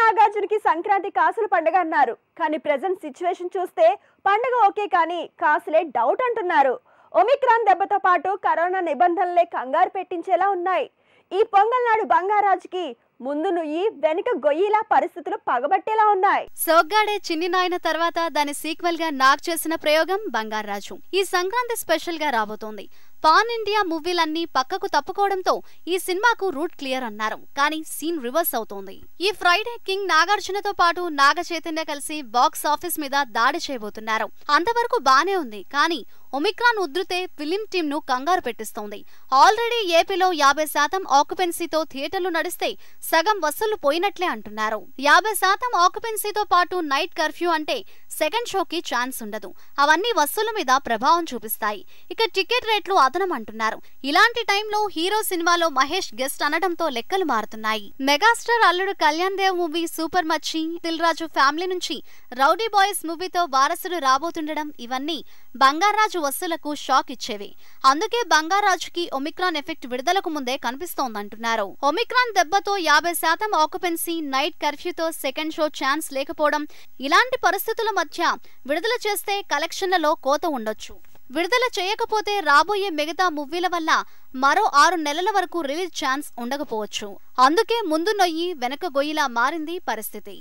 నాగార్జునకి సంక్రాంతి కాసుల పండుగ అన్నారు. కానీ ప్రెజెంట్ సిచ్యువేషన్ చూస్తే పండుగ ఓకే కానీ కాసులే డౌట్ అంటున్నారు. ఒమిక్రాన్ దెబ్బతో పాటు కరోనా నిబంధనలే కంగారు పెట్టించేలా ఉన్నాయి. ఈ పొంగల్ నాడు బంగారాజుకి ముందు నుయ్యి వెనుక గొయ్యిలా పరిస్థితులు పగబట్టేలా ఉన్నాయి. సోగ్గాడే చిన్ని నాయన తర్వాత దాని సీక్వెల్ గా నాగ్ చేసిన ప్రయోగం బంగారాజు ఈ సంక్రాంతి స్పెషల్ గా రాబోతోంది. పాన్ ఇండియా మూవీలన్నీ పక్కకు తప్పుకోవడంతో ఈ సినిమాకు రూట్ క్లియర్ అన్నారు. కానీ సీన్ రివర్స్ అవుతోంది. ఈ ఫ్రైడే కింగ్ నాగార్జునతో పాటు నాగ చైతన్య కలిసి బాక్స్ ఆఫీస్ మీద దాడి చేయబోతున్నారు. అంతవరకు బానే ఉంది. కానీ ఒమిక్రాన్ ఉధృతే ఫిలిం టీమ్ ను కంగారు పెట్టిస్తోంది. ఆల్రెడీ ఏపీలో 50% ఆక్యుపెన్సీతో థియేటర్లు నడిస్తే సగం వసూళ్లు పోయినట్లే అంటున్నారు. 50% ఆక్యుపెన్సీతో పాటు నైట్ కర్ఫ్యూ అంటే సెకండ్ షోకి ఛాన్స్ ఉండదు. అవన్నీ వసూళ్ల మీద ప్రభావం చూపిస్తాయి. ఇక టికెట్ రేట్లు అదనం అంటున్నారు. ఇలాంటి టైంలో హీరో సినిమాలో మహేష్ గెస్ట్ అనడంతో లెక్కలు మారుతున్నాయి. మెగాస్టార్ అల్లుడు కళ్యాణ్ దేవ్ మూవీ సూపర్ మచ్చి, దిల్ రాజు ఫ్యామిలీ నుంచి రౌడీ బాయ్స్ మూవీతో వారసుడు రాబోతుండడం ఇవన్నీ బంగారాజు వసూలకు షాక్ ఇచ్చేవి. అందుకే బంగారాజుకి ఒమిక్రాన్ ఎఫెక్ట్ విడుదలకు ముందే కనిపిస్తోందంటున్నారు. ఒమిక్రాన్ దెబ్బతో 50% ఆక్యుపెన్సీ, నైట్ కర్ఫ్యూతో సెకండ్ షో ఛాన్స్ లేకపోవడం, ఇలాంటి పరిస్థితుల మధ్య విడుదల చేస్తే కలెక్షన్లలో కోత ఉండొచ్చు. విడుదల చేయకపోతే రాబోయే మిగతా మూవీల వల్ల మరో 6 నెలల వరకు రిలీజ్ ఛాన్స్ ఉండకపోవచ్చు. అందుకే ముందు నొయ్యి వెనక గొయ్యిలా మారింది పరిస్థితి.